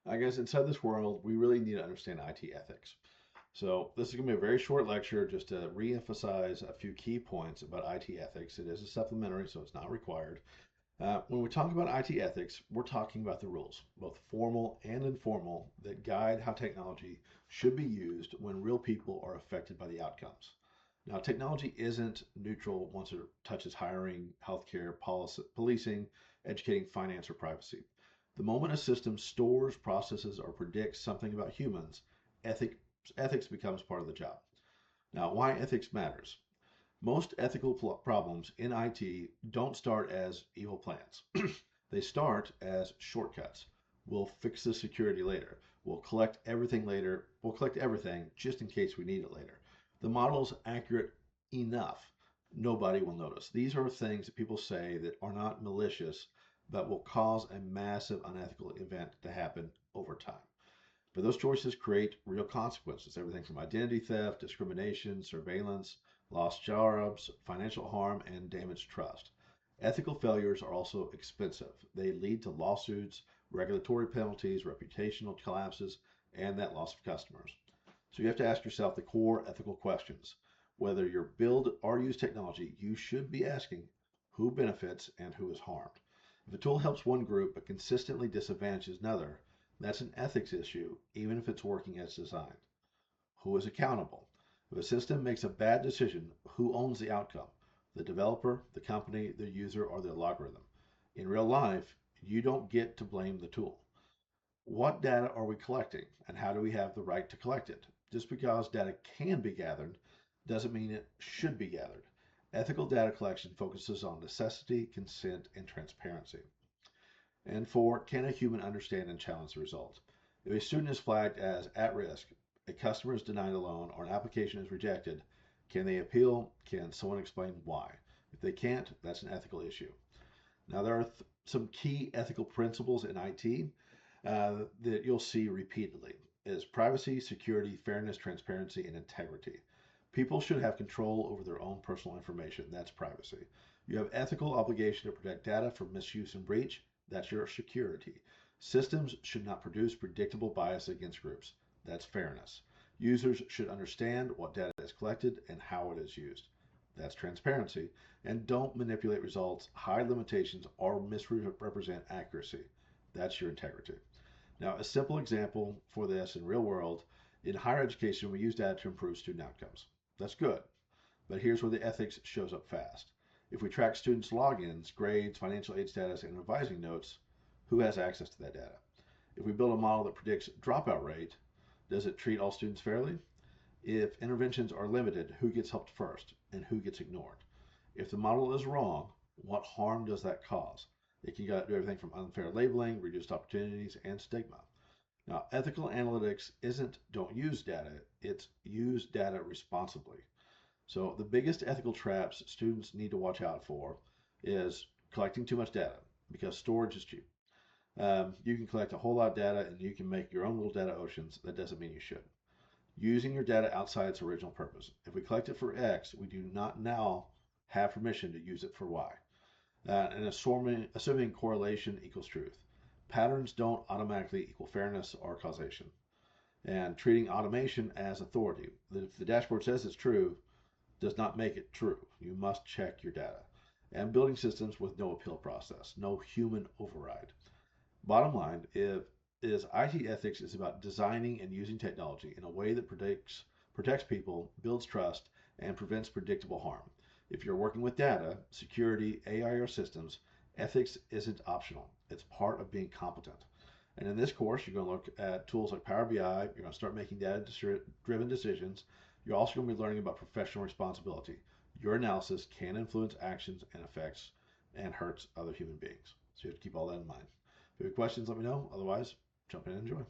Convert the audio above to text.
I guess inside this world, we really need to understand IT ethics. So this is going to be a very short lecture just to re-emphasize a few key points about IT ethics. It is a supplementary, so it's not required. When we talk about IT ethics, we're talking about the rules, both formal and informal, that guide how technology should be used when real people are affected by the outcomes. Now, technology isn't neutral once it touches hiring, healthcare, policy, policing, educating, finance, or privacy. The moment a system stores, processes, or predicts something about humans, ethics, ethics becomes part of the job. Now, why ethics matters. Most ethical problems in IT don't start as evil plans. They start as shortcuts. We'll fix the security later. We'll collect everything later. We'll collect everything just in case we need it later. The model's accurate enough. Nobody will notice. These are things that people say that are not malicious, but will cause a massive unethical event to happen over time. But those choices create real consequences, everything from identity theft, discrimination, surveillance, lost jobs, financial harm, and damaged trust. Ethical failures are also expensive. They lead to lawsuits, regulatory penalties, reputational collapses, and that loss of customers. So you have to ask yourself the core ethical questions. Whether you build or use technology, you should be asking who benefits and who is harmed. If a tool helps one group but consistently disadvantages another, that's an ethics issue, even if it's working as designed. Who is accountable? If a system makes a bad decision, who owns the outcome? The developer, the company, the user, or the algorithm? In real life, you don't get to blame the tool. What data are we collecting, and how do we have the right to collect it? Just because data can be gathered doesn't mean it should be gathered. Ethical data collection focuses on necessity, consent, and transparency. And four, can a human understand and challenge the result? If a student is flagged as at risk, a customer is denied a loan, or an application is rejected, can they appeal? Can someone explain why? If they can't, that's an ethical issue. Now, there are some key ethical principles in IT that you'll see repeatedly is privacy, security, fairness, transparency, and integrity. People should have control over their own personal information. That's privacy. You have ethical obligation to protect data from misuse and breach. That's your security. Systems should not produce predictable bias against groups. That's fairness. Users should understand what data is collected and how it is used. That's transparency. And don't manipulate results, hide limitations, or misrepresent accuracy. That's your integrity. Now, a simple example for this in real world, in higher education, we use data to improve student outcomes. That's good. But here's where the ethics shows up fast. If we track students' logins, grades, financial aid status, and advising notes, who has access to that data? If we build a model that predicts dropout rate, does it treat all students fairly? If interventions are limited, who gets helped first and who gets ignored? If the model is wrong, what harm does that cause? It can do everything from unfair labeling, reduced opportunities, and stigma. Now, ethical analytics isn't don't use data, it's use data responsibly. So the biggest ethical traps students need to watch out for is collecting too much data because storage is cheap. You can collect a whole lot of data and you can make your own little data oceans. That doesn't mean you should. Using your data outside its original purpose. If we collect it for X, we do not now have permission to use it for Y. And assuming correlation equals truth. Patterns don't automatically equal fairness or causation. And treating automation as authority. If the dashboard says it's true, does not make it true. You must check your data. And building systems with no appeal process, no human override. Bottom line is IT ethics is about designing and using technology in a way that protects people, builds trust, and prevents predictable harm. If you're working with data, security, AI, or systems, ethics isn't optional. It's part of being competent. And in this course, you're going to look at tools like Power BI. You're going to start making data-driven decisions. You're also going to be learning about professional responsibility. Your analysis can influence actions and effects and hurts other human beings. So you have to keep all that in mind. If you have questions, let me know. Otherwise, jump in and enjoy.